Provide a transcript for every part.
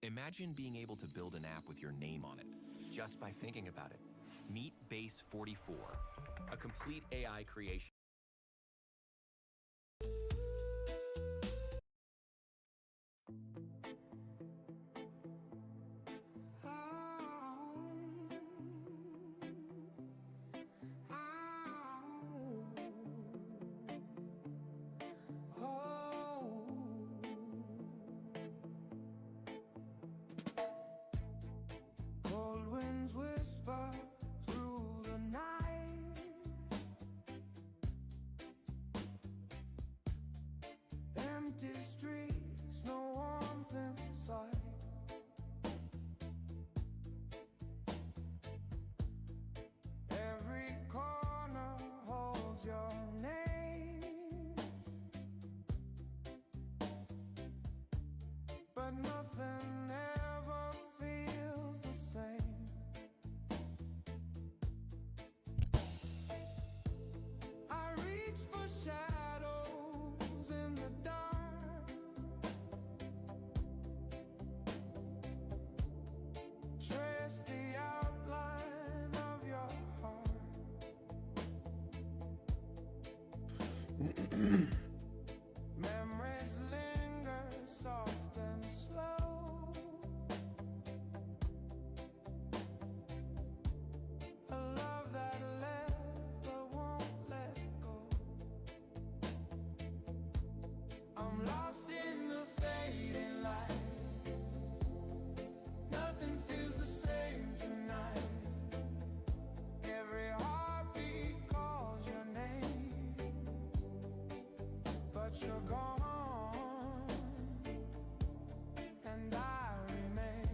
Imagine being able to build an app with your name on it, just by thinking about it. Meet Base 44, a complete AI creation. Cold winds whisper through the night. Empty streets, no warmth in sight. Every corner holds your name, but nothing ever feels the same. I reach for shadows in the dark, trace the outline of your heart. Memories linger soft and slow. A love that left but won't let go. I'm lost in the fading light. Nothing feels the same tonight. Every heartbeat calls your name, but you're gone, and I remain.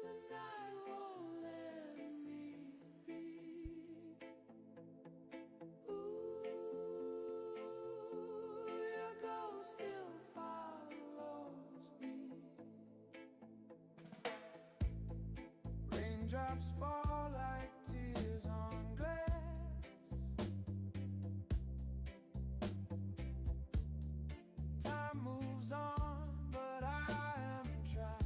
The night won't let me be. Your ghost still follows me. Raindrops fall like tears on glass. Time moves on, but I am trapped.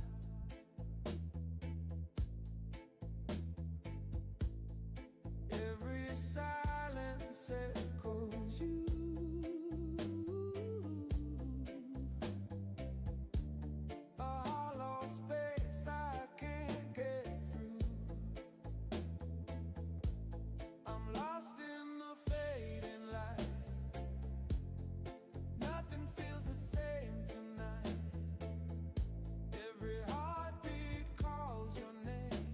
Every silence echoes you. A hollow space I can't get through. I'm lost in the fading light. Nothing feels the same tonight. Every heartbeat calls your name,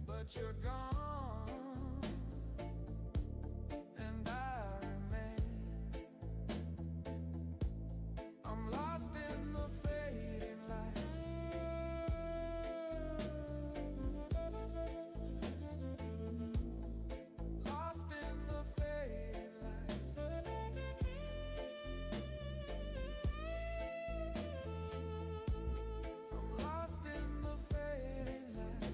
but you're gone, and I remain. I'm lost in the fading light. Lost in the fading light. I'm lost in the fading light.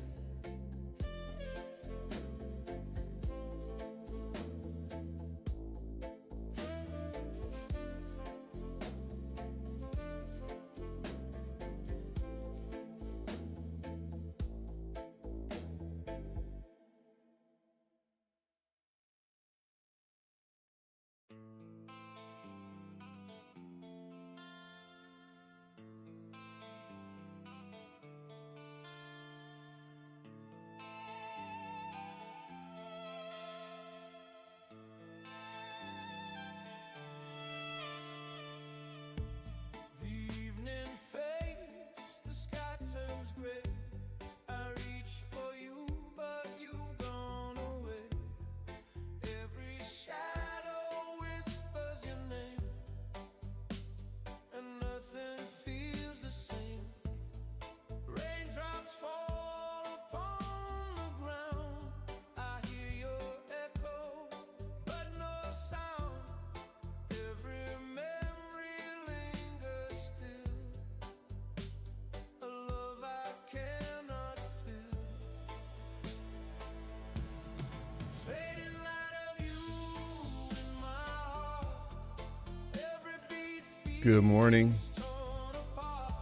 Good morning,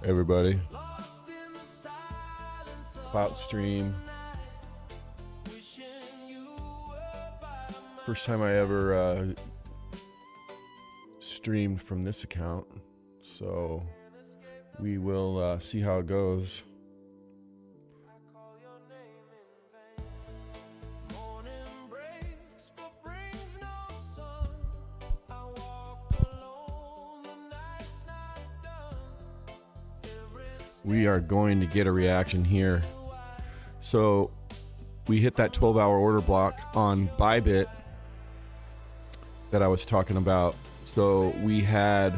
everybody. Clout stream. First time I ever streamed from this account, so we will see how it goes. We are going to get a reaction here. So we hit that 12-hour order block on Bybit that I was talking about. So we had,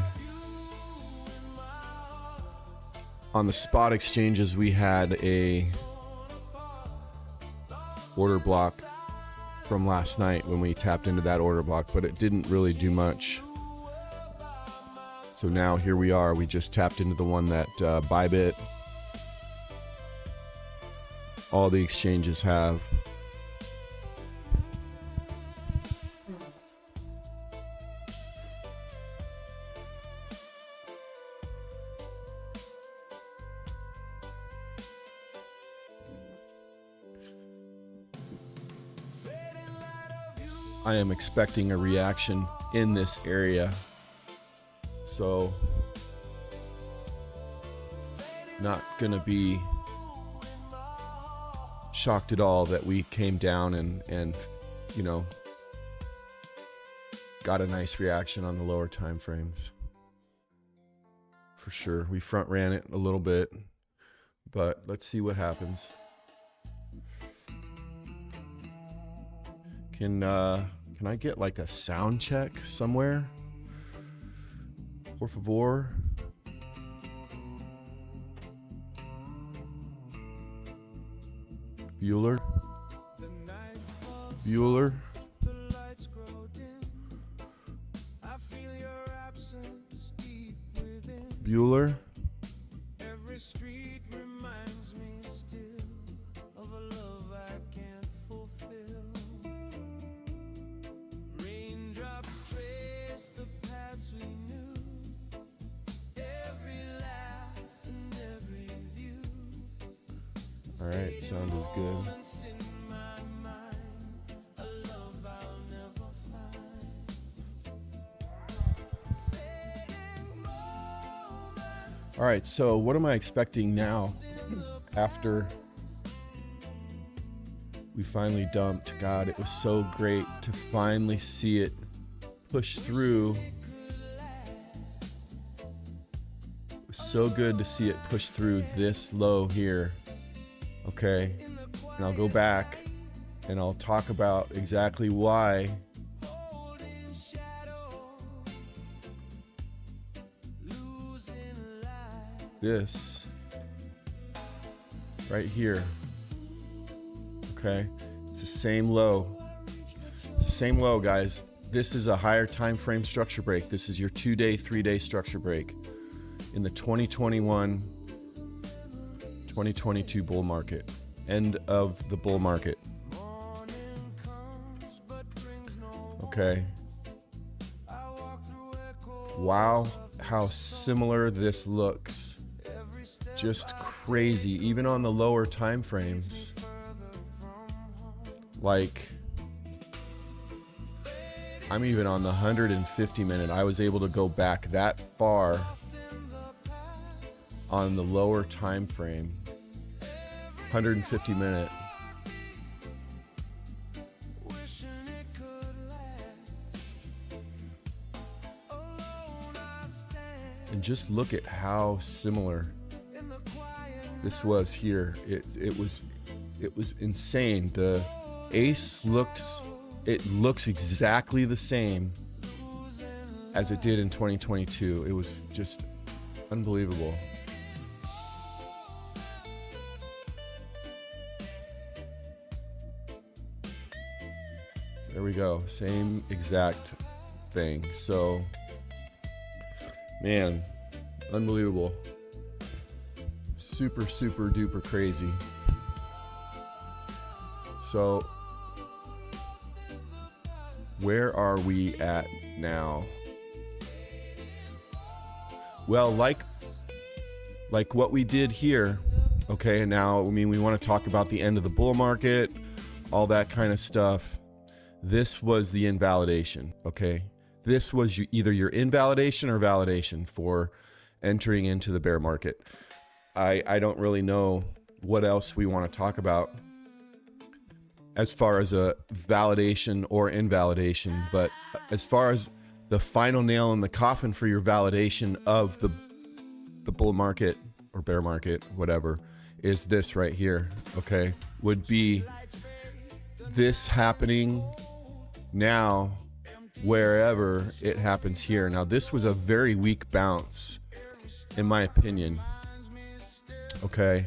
on the spot exchanges, we had a order block from last night when we tapped into that order block, but it didn't really do much. So now here we are. We just tapped into the one that Bybit, all the exchanges have. I am expecting a reaction in this area. So, not gonna be shocked at all that we came down and you know, got a nice reaction on the lower time frames. For sure. We front ran it a little bit, but let's see what happens. Can I get like a sound check somewhere? Por favor. Bueller. Bueller. Every street reminds me still of a love I can't fulfill. Raindrops trace the paths we knew. Every laugh and every view. All right, sound is good. In my mind, a love I'll never find. All right, so what am I expecting now after we finally dumped? God, it was so great to finally see it push through. It was so good to see it push through this low here. Okay, and I'll go back and I'll talk about exactly why this right here, okay, it's the same low. It's the same low, guys. This is a higher time frame structure break. This is your 2-day, 3-day structure break in the 2021-2022 bull market, end of the bull market. Okay. Wow, how similar this looks. Just crazy, even on the lower time frames. Like, I'm even on the 150 minute. I was able to go back that far on the lower time frame. 150 minute. And just look at how similar this was here. It was insane. The ace looks exactly the same as it did in 2022. It was just unbelievable. There we go. Same exact thing. So, man, unbelievable. Super, super duper crazy. So, where are we at now? Well, like what we did here, okay, and now, I mean, we want to talk about the end of the bull market, all that kind of stuff. This was the invalidation, okay? This was either your invalidation or validation for entering into the bear market. I don't really know what else we want to talk about as far as a validation or invalidation, but as far as the final nail in the coffin for your validation of the bull market or bear market, whatever, is this right here, okay? Would be this happening now wherever it happens here. Now, this was a very weak bounce, in my opinion, okay?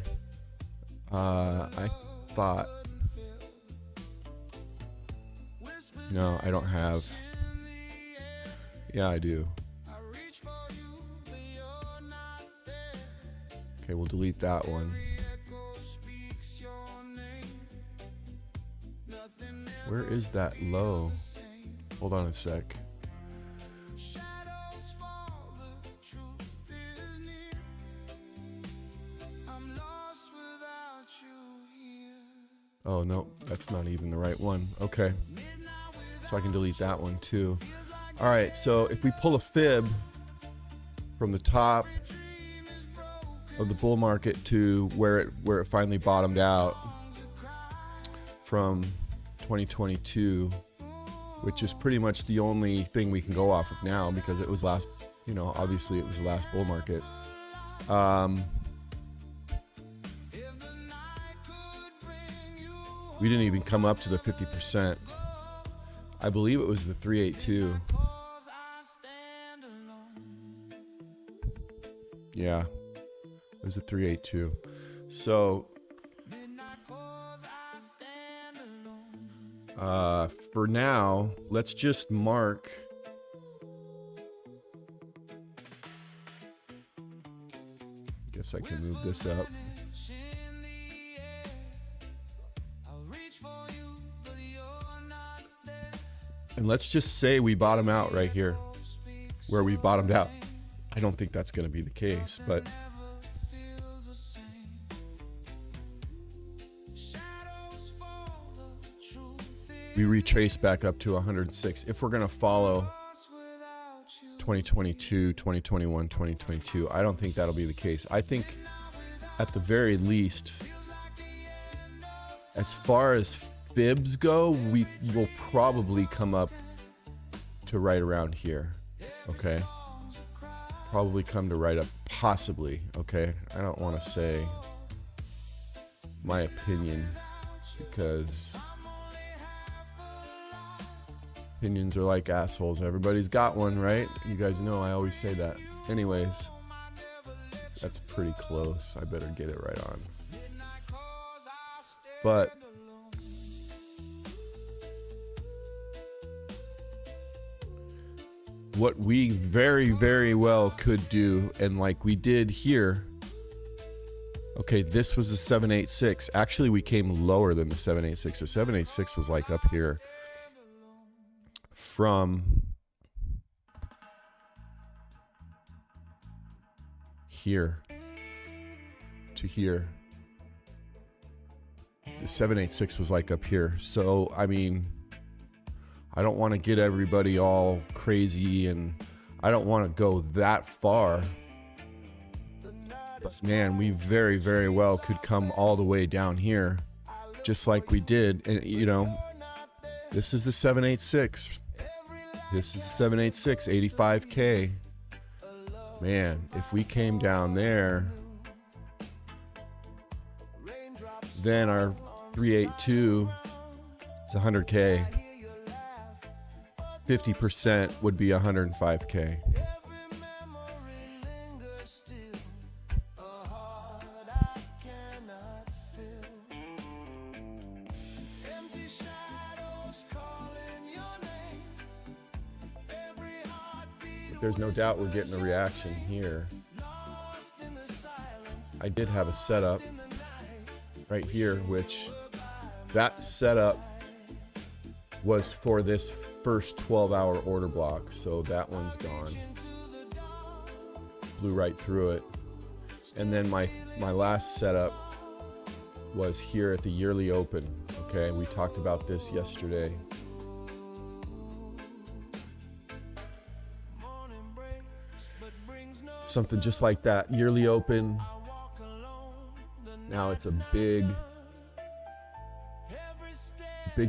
I thought, no, I don't have, yeah, I do. Okay, we'll delete that one. Where is that low? Hold on a sec. Oh, no, that's not even the right one. Okay, so I can delete that one too. All right, so if we pull a fib from the top of the bull market to where it finally bottomed out from 2022, which is pretty much the only thing we can go off of now, because it was last, you know, obviously it was the last bull market. We didn't even come up to the 50%. I believe it was the 382. Yeah, it was a 382. So for now, let's just mark guess I can move this up. And let's just say we bottom out right here where we bottomed out. I don't think that's going to be the case, but we retrace back up to 106. If we're going to follow 2022, 2021, 2022, I don't think that'll be the case. I think at the very least, as far as fibs go, we will probably come up to right around here. Okay. Probably come to right up, possibly. Okay. I don't want to say my opinion because opinions are like assholes. Everybody's got one, right? You guys know I always say that. Anyways, that's pretty close. I better get it right on. But what we very, very well could do, and like we did here, okay, this was the 786. Actually, we came lower than the 786. The 786 was like up here from here to here. The 786 was like up here. So, I mean, I don't want to get everybody all crazy and I don't want to go that far. But man, we very, very well could come all the way down here just like we did. And, you know, this is the 786. This is the 786, 85K. Man, if we came down there, then our 382 is 100K. 50% would be 105K. There's no doubt we're getting a reaction here. I did have a setup right here, which that setup was for this first 12-hour order block, so that one's gone. blew right through it. And then my last setup was here at the yearly open. Okay, we talked about this yesterday. Something just like that, yearly open. Now it's a big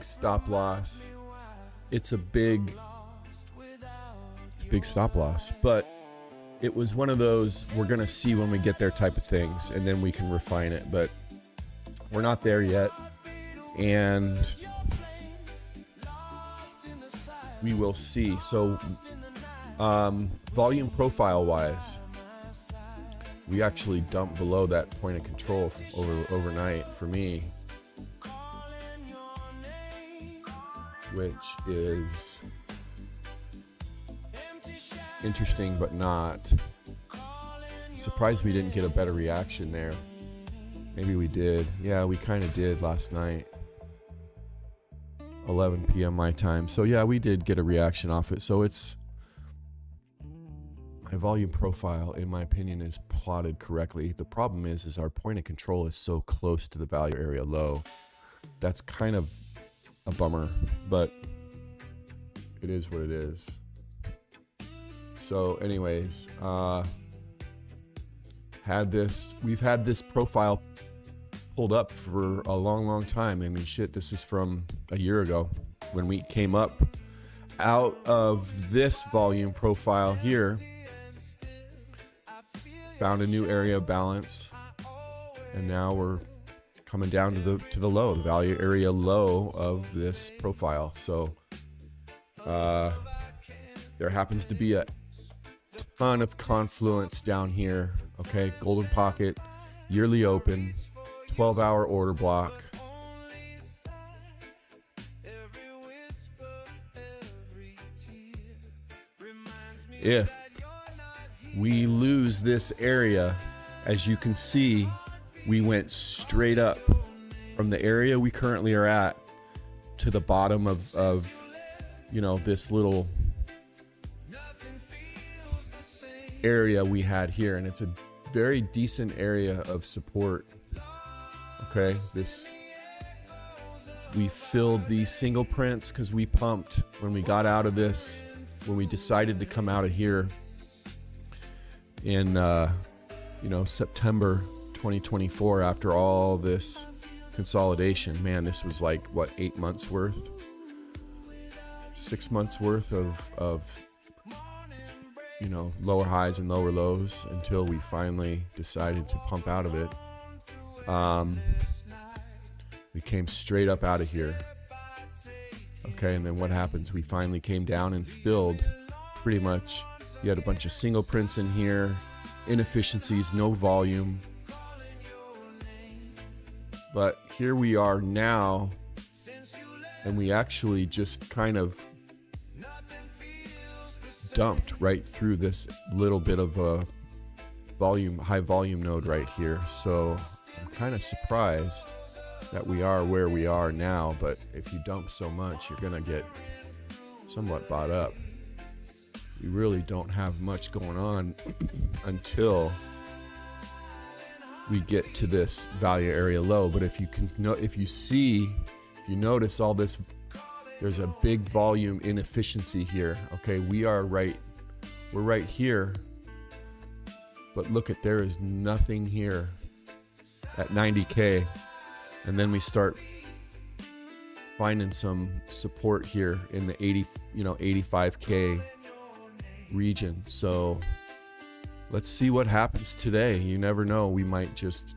stop loss. It's a big stop loss, but it was one of those we're gonna see when we get there type of things, and then we can refine it. But we're not there yet, and we will see. So volume profile wise, we actually dumped below that point of control overnight for me, which is interesting, but not. Surprised we didn't get a better reaction there. Maybe we did. Yeah, we kind of did last night. 11 p.m. my time. So yeah, we did get a reaction off it. So it's, my volume profile, in my opinion, is plotted correctly. The problem is our point of control is so close to the value area low. That's kind of a bummer, but it is what it is. So anyways, we've had this profile pulled up for a long time. I mean, shit, this is from a year ago when we came up out of this volume profile here, found a new area of balance, and now we're coming down to the low, the value area low of this profile. So there happens to be a ton of confluence down here. Okay, golden pocket, yearly open, 12-hour order block. If we lose this area, as you can see, we went straight up from the area we currently are at to the bottom of you know, this little area we had here, and it's a very decent area of support. Okay, we filled these single prints because we pumped when we got out of this, when we decided to come out of here in you know, September 2024, after all this consolidation. Man, this was like what, 8 months worth, 6 months worth of you know, lower highs and lower lows until we finally decided to pump out of it. We came straight up out of here. Okay, and then what happens? We finally came down and filled pretty much. You had a bunch of single prints in here, inefficiencies, no volume. But here we are now, and we actually just kind of dumped right through this little bit of a high volume node right here. So I'm kind of surprised that we are where we are now, but if you dump so much, you're gonna get somewhat bought up. We really don't have much going on until we get to this value area low. But if you notice all this, there's a big volume inefficiency here. Okay, we're right here, but look at, there is nothing here at 90K. And then we start finding some support here in the 85K region. So let's see what happens today. You never know. We might just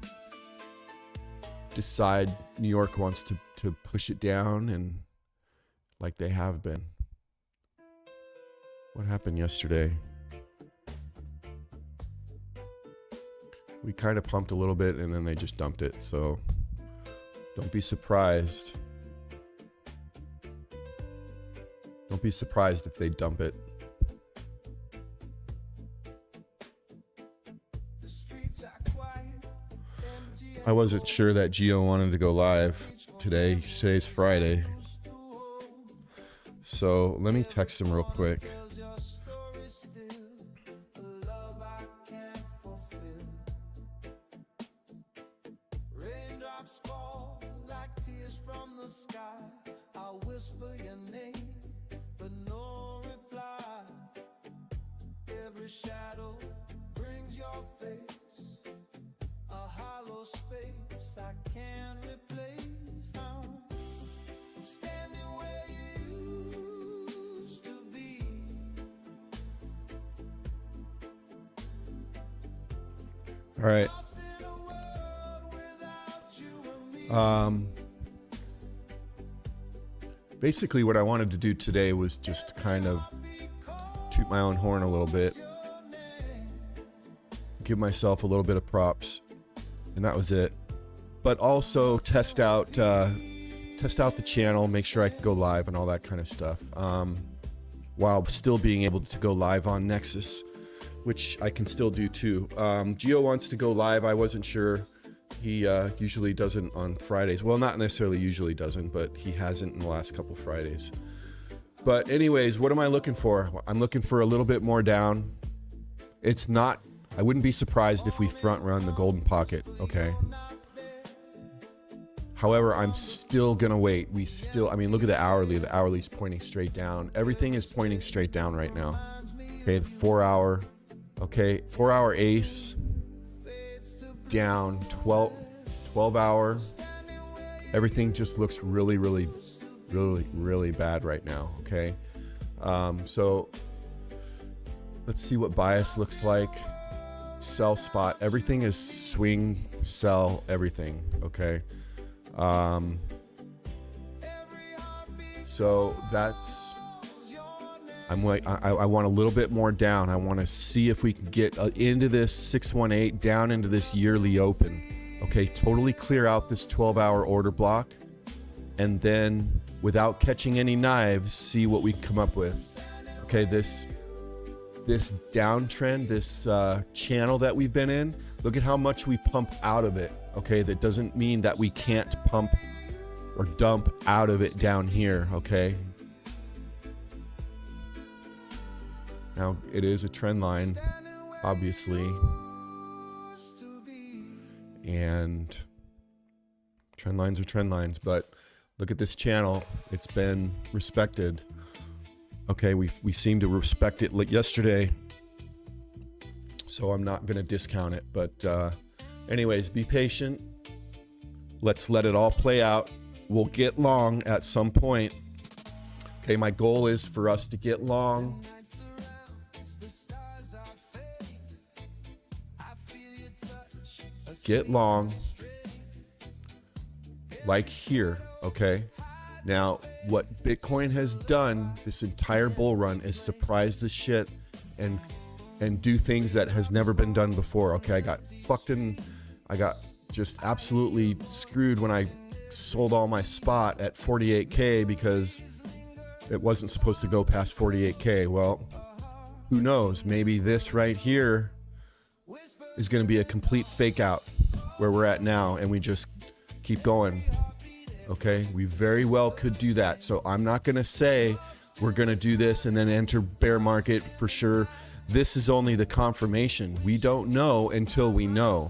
decide New York wants to push it down, and like they have been. What happened yesterday? We kind of pumped a little bit and then they just dumped it. So don't be surprised. Don't be surprised if they dump it. I wasn't sure that Gio wanted to go live today. Today's Friday. So let me text him real quick. whisper your name, but no reply. Every shadow brings your face, a hollow space I can't replace. I'm standing where you used to be. All right. Lost in a world without you and me. Basically what I wanted to do today was just kind of toot my own horn a little bit, give myself a little bit of props, and that was it. But also test out the channel, make sure I can go live and all that kind of stuff, while still being able to go live on Nexus, which I can still do too. Gio wants to go live. I wasn't sure. He usually doesn't on Fridays. Well, not necessarily usually doesn't, but he hasn't in the last couple Fridays. But anyways, what am I looking for? I'm looking for a little bit more down. It's not, I wouldn't be surprised if we front run the golden pocket, okay? However, I'm still gonna wait. I mean, look at the hourly. The hourly's pointing straight down. Everything is pointing straight down right now. Okay, the 4 hour, okay, 4 hour ace, down, 12 hour. Everything just looks really bad right now, okay? So let's see what bias looks like. Sell spot, everything is swing, sell, everything, okay? So that's, I'm like, I want a little bit more down. I want to see if we can get into this 618, down into this yearly open. Okay, totally clear out this 12-hour order block, and then without catching any knives, see what we come up with. Okay, this downtrend, this channel that we've been in, look at how much we pump out of it. Okay, that doesn't mean that we can't pump or dump out of it down here, okay? Now, it is a trend line, obviously, and trend lines are trend lines, but look at this channel. It's been respected. Okay, we seem to respect it like yesterday, so I'm not going to discount it. But anyways, be patient. Let's let it all play out. We'll get long at some point. Okay, my goal is for us to get long. Get long, like here, okay? Now, what Bitcoin has done this entire bull run is surprise the shit and do things that has never been done before, okay? I got just absolutely screwed when I sold all my spot at 48K because it wasn't supposed to go past 48K. Well, who knows? Maybe this right here is going to be a complete fake out where we're at now, and we just keep going. Okay, we very well could do that. So I'm not going to say we're going to do this and then enter bear market for sure. This is only the confirmation. We don't know until we know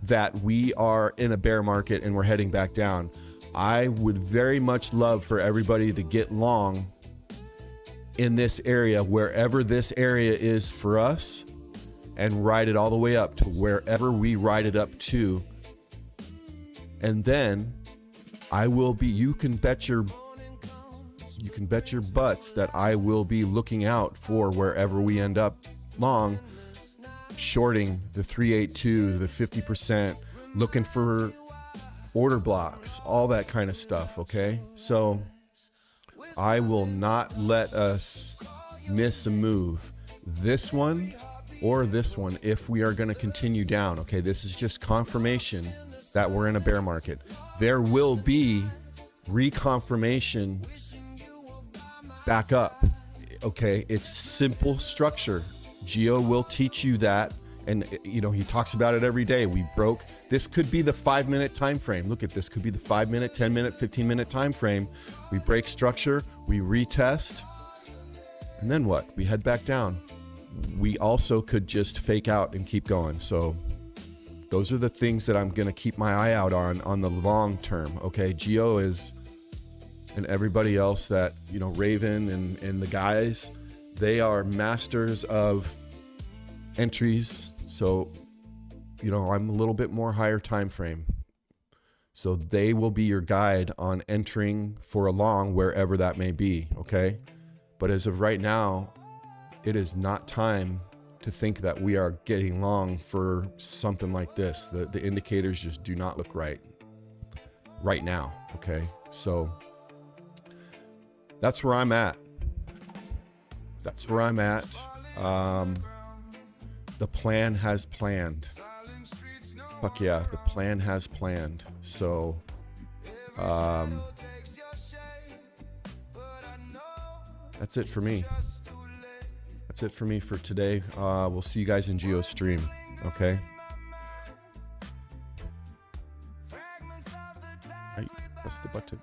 that we are in a bear market and we're heading back down. I would very much love for everybody to get long in this area, wherever this area is for us, and ride it all the way up to wherever we ride it up to. And then I will be, you can bet your butts that I will be looking out for wherever we end up long, shorting the 382, the 50%, looking for order blocks, all that kind of stuff, okay? So I will not let us miss a move. This one or this one, if we are going to continue down, okay? This is just confirmation that we're in a bear market. There will be reconfirmation back up, okay? It's simple structure. Gio will teach you that, and you know, he talks about it every day. We broke, this could be the 5-minute time frame. Look at this, could be the 5-minute, 10-minute, 15-minute time frame. We break structure, we retest, and then what? We head back down. We also could just fake out and keep going. So those are the things that I'm going to keep my eye out on the long term. Okay, Gio is and everybody else that, you know, Raven and the guys, they are masters of entries. So, you know, I'm a little bit more higher time frame. So they will be your guide on entering for a long, wherever that may be, okay? But as of right now, it is not time to think that we are getting long for something like this. The indicators just do not look right now, okay? So that's where I'm at. That's where I'm at. The plan has planned. Fuck yeah, the plan has planned. So, that's it for me. That's it for me for today. We'll see you guys in GeoStream, okay? Hey, press the button.